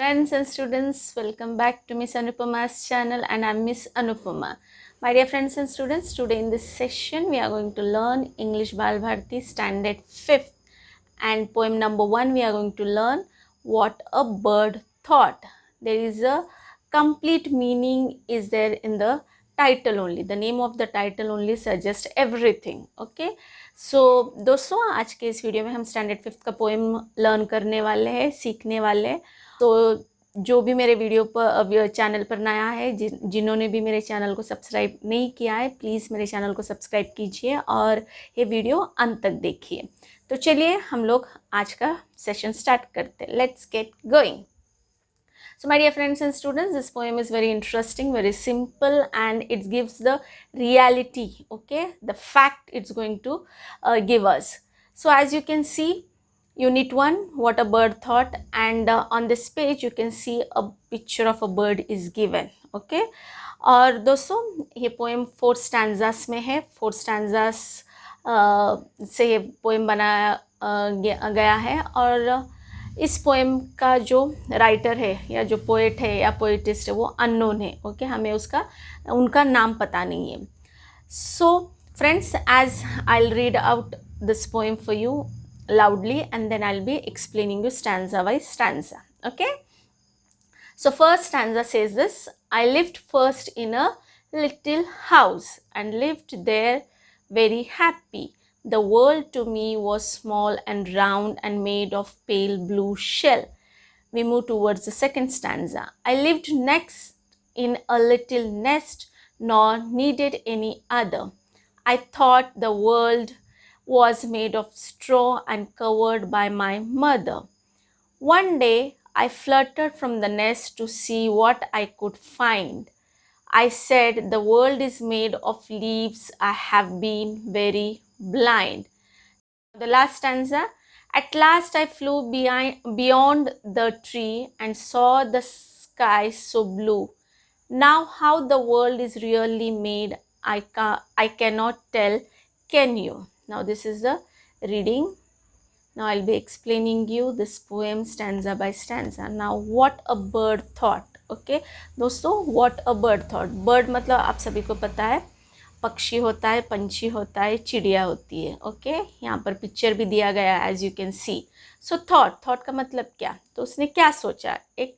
friends and students, welcome back to Miss Anupuma's channel, and I'm Miss Anupuma. My dear friends and students, today in this session we are going to learn English Bal Bharati Standard 5th, and poem number 1 we are going to learn What a Bird Thought. There is a complete meaning is there in the title only. The name of the title only suggests everything. Okay, सो दोस्तों आज के इस video में हम standard 5th का poem learn करने वाले हैं, सीखने वाले हैं। तो जो भी मेरे वीडियो पर चैनल पर नया है, जिन्होंने भी मेरे चैनल को सब्सक्राइब नहीं किया है, प्लीज़ मेरे चैनल को सब्सक्राइब कीजिए और ये वीडियो अंत तक देखिए। तो चलिए हम लोग आज का सेशन स्टार्ट करते हैं। Let's get going. So my dear friends and students, this poem is very interesting, very simple, and it gives the reality, okay, the fact it's going to give us. So as you can see, unit 1, what a bird thought, and on this page you can see a picture of a bird is given, okay. और दोस्तों ये poem 4 stanzas में है, 4 stanzas से ये poem बनाया गया है। और इस पोएम का जो राइटर है या जो पोएट है या पोएटिस्ट है वो अननोन है, ओके, हमें उनका नाम पता नहीं है। So friends, as I will read out this poem for you loudly and then I'll be explaining you stanza by stanza, okay. So first stanza says this: I lived first in a little house and lived there very happy. The world to me was small and round and made of pale blue shell. We move towards the second stanza. I lived next in a little nest, nor needed any other. I thought the world was made of straw and covered by my mother. One day I fluttered from the nest to see what I could find. I said, the world is made of leaves. I have been very blind. The last stanza. At last I flew beyond the tree and saw the sky so blue. Now how the world is really made, I cannot tell. Can you? Now this is the reading. Now I'll be explaining you this poem stanza by stanza. Now what a bird thought. Okay दोस्तों, what a bird thought. Bird मतलब आप सभी को पता है पक्षी होता है, पंछी होता है, चिड़िया होती है, ओके। यहाँ पर पिक्चर भी दिया गया है as you can see. So thought का मतलब क्या, तो उसने क्या सोचा, एक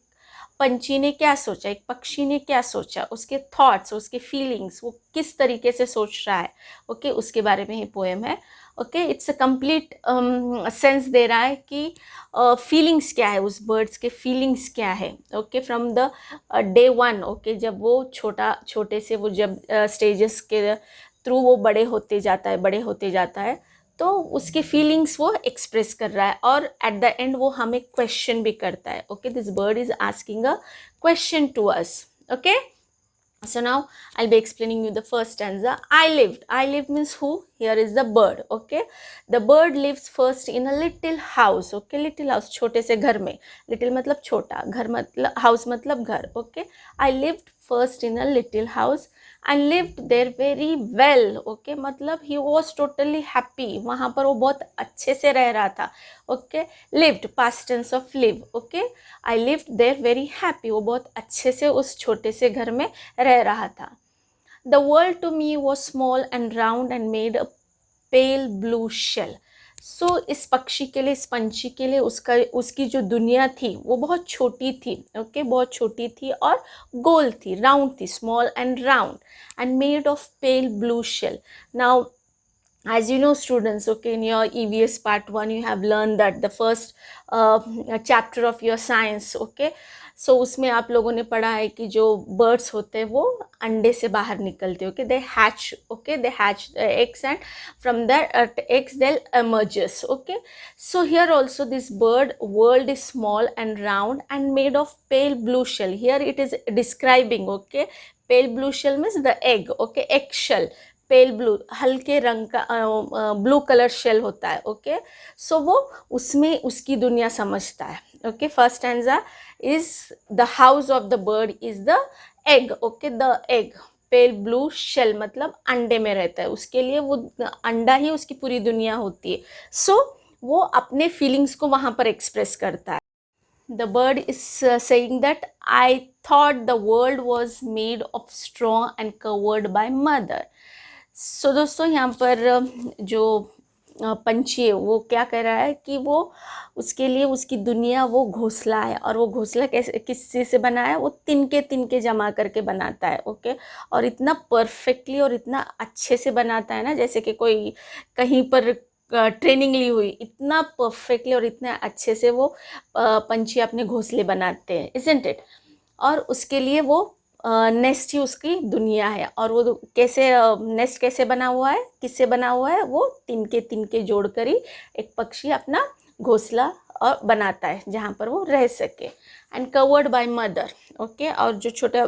पंछी ने क्या सोचा, एक पक्षी ने क्या सोचा, उसके थॉट्स, उसके फीलिंग्स, वो किस तरीके से सोच रहा है, ओके, उसके बारे में ही पोएम है, okay. It's a complete sense दे रहा है कि फीलिंग्स क्या है, उस बर्ड्स के फीलिंग्स क्या है, okay, from the day 1, okay, जब वो छोटे से वो जब स्टेजेस के थ्रू वो बड़े होते जाता है तो उसके फीलिंग्स वो एक्सप्रेस कर रहा है, और एट द एंड वो हमें क्वेश्चन भी करता है, okay. This bird is asking a question to us, okay. So now I'll be explaining you the first stanza. I lived means who? Here is the bird, okay. The bird lives first in a little house, okay. Little house, छोटे से घर में, little मतलब छोटा, घर मतलब house मतलब घर, okay. I lived first in a little house and lived there very well, okay. मतलब he was totally happy, वहाँ पर वो बहुत अच्छे से रह रहा था, okay. Lived, past tense of live, okay. I lived there very happy, वो बहुत अच्छे से उस छोटे से घर में रह रहा था. The world to me was small and round and made a pale blue shell. So इस पक्षी के लिए, इस पंछी के लिए उसकी जो दुनिया थी वो बहुत छोटी थी, ओके, बहुत छोटी थी और गोल थी, राउंड थी, small and round and made of pale blue shell. Now as you know students, okay, in your EVS part 1 you have learned that the first chapter of your science, okay. सो उसमें आप लोगों ने पढ़ा है कि जो birds होते हैं वो अंडे से बाहर निकलते हैं, okay, they hatch, okay, they hatch eggs and from that eggs they'll emerges, okay. So here also this bird world is small and round and made of pale blue shell. Here it is describing, okay, pale blue shell means the egg, okay, egg shell, pale blue, हल्के रंग का blue colour shell होता है, okay. सो वो उसमें उसकी दुनिया समझता है, okay. First stanza is the house of the bird is the egg, okay, the egg, pale blue shell मतलब अंडे में रहता है, उसके लिए वो अंडा ही उसकी पूरी दुनिया होती है. सो वो अपने फीलिंग्स को वहाँ पर एक्सप्रेस करता है. the bird is saying that I thought the world was made of straw and covered by mother. So दोस्तों यहाँ पर जो पंछी है वो क्या कर रहा है कि वो उसके लिए उसकी दुनिया वो घोंसला है, और वो घोंसला कैसे किस चीज़ से बना है, वो तिनके तिनके जमा करके बनाता है, ओके। और इतना परफेक्टली और इतना अच्छे से बनाता है ना, जैसे कि कोई कहीं पर ट्रेनिंग ली हुई, इतना परफेक्टली और इतना अच्छे से वो पंछी अपने घोंसले बनाते हैं, इजंट इट। और उसके लिए वो नेस्ट ही उसकी दुनिया है। और वो कैसे नेस्ट कैसे बना हुआ है, किससे बना हुआ है, वो तिनके तिनके जोड़कर ही एक पक्षी अपना घोंसला और बनाता है जहाँ पर वो रह सके। And covered by mother, okay. और जो छोटा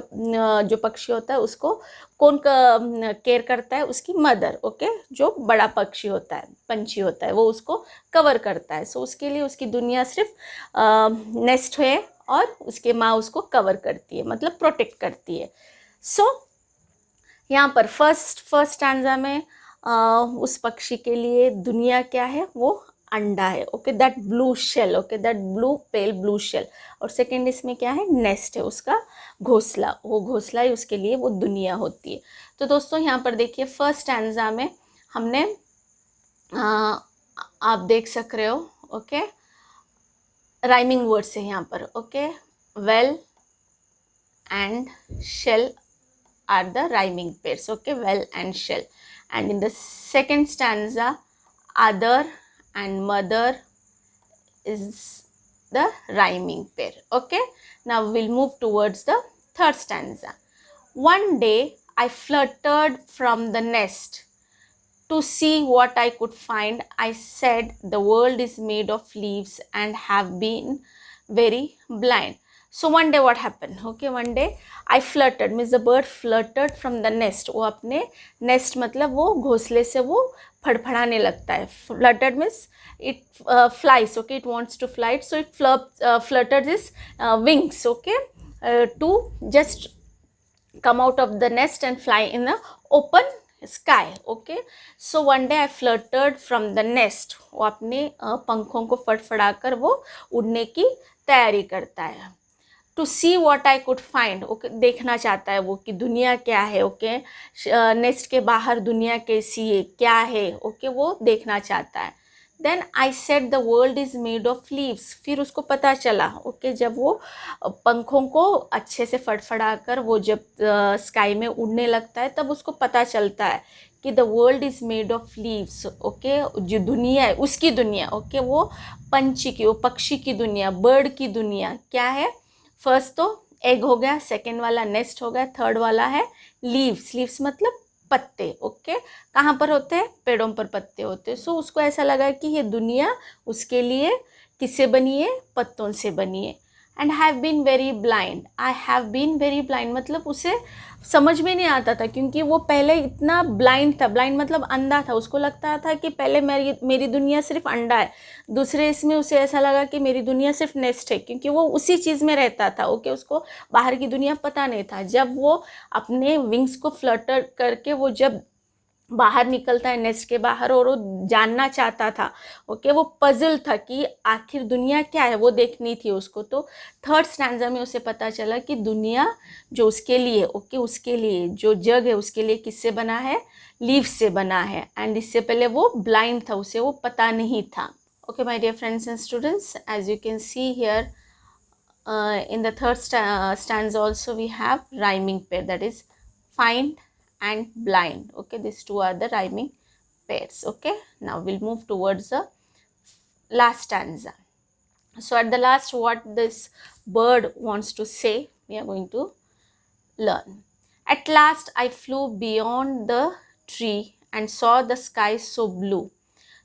जो पक्षी होता है उसको कौन केयर करता है, उसकी मदर, ओके। जो बड़ा पक्षी होता है, पंछी होता है, वो उसको कवर करता है। सो उसके लिए उसकी दुनिया सिर्फ नेस्ट है और उसके माँ उसको कवर करती है, मतलब प्रोटेक्ट करती है। सो यहाँ पर फर्स्ट स्टैंजा में उस पक्षी के लिए दुनिया क्या है, वो अंडा है, okay. That blue shell, okay, that blue pale blue shell. और सेकेंड इसमें क्या है, नेस्ट है, उसका घोंसला, वो घोंसला ही उसके लिए वो दुनिया होती है। तो दोस्तों यहाँ पर देखिए फर्स्ट स्टैंजा में हमने आप देख सक रहे हो, ओके, राइमिंग वर्ड्स है यहाँ पर, okay. Well and shell are the rhyming pairs, okay, well and shell. And in the second stanza, other and mother is the rhyming pair, okay. Now we'll move towards the third stanza. One day I fluttered from the nest to see what I could find. I said the world is made of leaves and have been very blind. So one day what happened, okay, one day I fluttered, means the bird fluttered from the nest. वो अपने nest मतलब वो घोंसले से वो फड़फड़ाने लगता है. Fluttered means it flies, okay, it wants to fly, so it fluttered its wings, okay, to just come out of the nest and fly in the open sky, okay. So one day I fluttered from the nest. वो अपने पंखों को फड़फड़ाकर वो उड़ने की तैयारी करता है. To see what I could find, okay, देखना चाहता है वो कि दुनिया क्या है, ओके, नेस्ट के बाहर दुनिया कैसी है, क्या है, ओके, वो देखना चाहता है. Then I said the world is made of leaves. फिर उसको पता चला, ओके, जब वो पंखों को अच्छे से फड़फड़ा कर वो जब स्काई में उड़ने लगता है तब उसको पता चलता है कि the world is made of leaves, okay. जो दुनिया है उसकी दुनिया, ओके, वो पंछी की, वो पक्षी की दुनिया, बर्ड की दुनिया क्या है. फर्स्ट तो एग हो गया, सेकेंड वाला नेस्ट हो गया, थर्ड वाला है लीव्स. लीव्स मतलब पत्ते, ओके. कहाँ पर होते हैं, पेड़ों पर पत्ते होते हैं. सो उसको ऐसा लगा कि ये दुनिया उसके लिए किससे बनी है, पत्तों से बनी है. And have been very blind. I have been very blind मतलब उसे समझ में नहीं आता था, क्योंकि वो पहले इतना ब्लाइंड था. ब्लाइंड मतलब अंधा था. उसको लगता था कि पहले मेरी दुनिया सिर्फ अंडा है. दूसरे इसमें उसे ऐसा लगा कि मेरी दुनिया सिर्फ नेस्ट है, क्योंकि वो उसी चीज़ में रहता था, ओके. उसको बाहर की दुनिया पता नहीं था. जब वो अपने विंग्स को फ्लटर करके वो जब बाहर निकलता है नेस्ट के बाहर और वो जानना चाहता था, ओके, वो पजल था कि आखिर दुनिया क्या है, वो देखनी थी उसको. तो थर्ड स्टैंजा में उसे पता चला कि दुनिया जो उसके लिए, ओके, उसके लिए जो जग है उसके लिए किससे बना है, लीव्स से बना है. एंड इससे पहले वो ब्लाइंड था, उसे वो पता नहीं था. Okay my dear friends and students, as you can see here in the third stanza also we have rhyming pair, that is find and blind, okay. These two are the rhyming pairs, okay. Now we'll move towards the last stanza. So at the last, what this bird wants to say, we are going to learn. At last I flew beyond the tree and saw the sky so blue.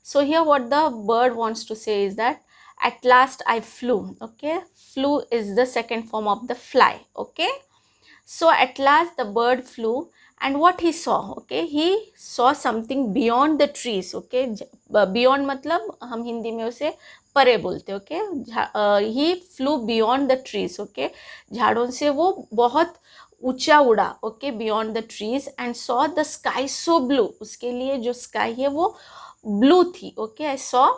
So here what the bird wants to say is that at last I flew, okay. Flew is the second form of the fly, okay. So at last the bird flew, and what he saw, okay, he saw something beyond the trees, okay. Beyond मतलब हम हिंदी में उसे परे बोलते, okay. he flew beyond the trees, okay. झाड़ों से वो बहुत ऊंचा उड़ा, okay, beyond the trees and saw the sky so blue. उसके लिए जो स्काई है वो ब्लू थी, ओके. I saw,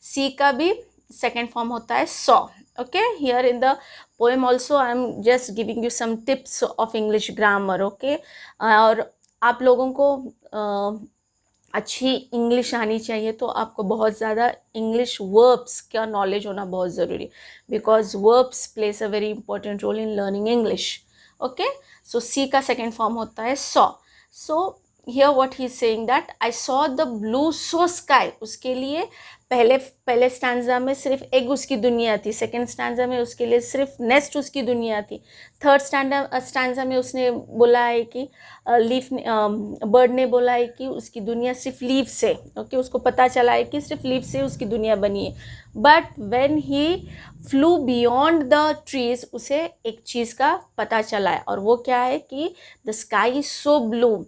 सी का भी सेकेंड फॉर्म होता है saw, Okay, here in the poem also I am just giving you some tips of English grammar. Okay, और आप लोगों को अच्छी इंग्लिश आनी चाहिए तो आपको बहुत ज़्यादा इंग्लिश वर्ब्स का नॉलेज होना बहुत ज़रूरी, because verbs place a very important role in learning English. Okay, so see का सेकेंड फॉर्म होता है saw. So here what he is saying that I saw the blue so sky. उसके लिए पहले स्टैंजा में सिर्फ एग उसकी दुनिया थी, सेकेंड स्टैंजा में उसके लिए सिर्फ नेस्ट उसकी दुनिया थी, थर्ड स्टैंजा में उसने बोला है कि लीफ बर्ड ने बोला है कि उसकी दुनिया सिर्फ लीफ से. ओके, उसको पता चला है कि सिर्फ लीफ से उसकी दुनिया बनी है. But when he flu beyond the trees, उसे एक चीज़ का पता चला है, और वो क्या है कि the sky is so blue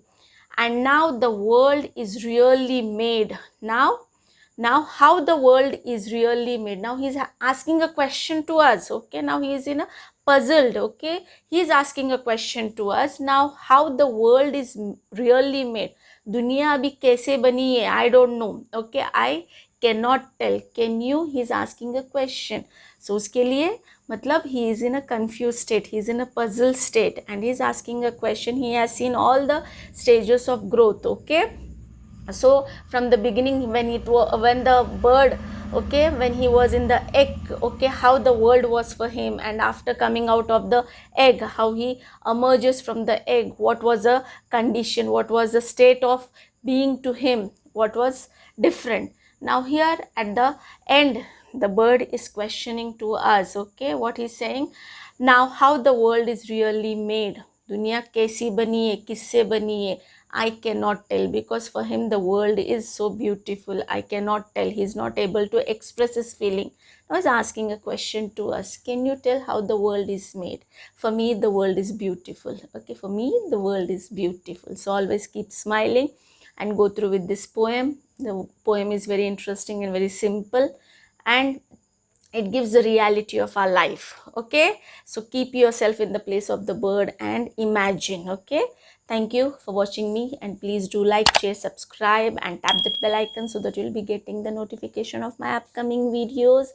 and now the world is really made. Now how the world is really made. Now he is asking a question to us. Okay, now he is in a puzzled. Okay, he is asking a question to us. Now how the world is really made. दुनिया अभी कैसे बनी है, I don't know. Okay, I cannot tell. Can you? He is asking a question. So उसके लिए मतलब he is in a confused state, he is in a puzzled state, and he is asking a question. He has seen all the stages of growth. Okay, so from the beginning when the bird, okay, when he was in the egg, okay, how the world was for him, and after coming out of the egg, how he emerges from the egg, what was the condition, what was the state of being to him, what was different. Now here at the end the bird is questioning to us. Okay, what he's saying, now how the world is really made. दुनिया कैसी बनी है, किससे बनी है, I cannot tell, because for him the world is so beautiful. I cannot tell. He is not able to express his feeling. I was asking a question to us. Can you tell how the world is made? For me, the world is beautiful. Okay, for me, the world is beautiful. So always keep smiling and go through with this poem. The poem is very interesting and very simple, and it gives the reality of our life. Okay, so keep yourself in the place of the bird and imagine. Okay, thank you for watching me, and please do like, share, subscribe, and tap that bell icon so that you'll be getting the notification of my upcoming videos.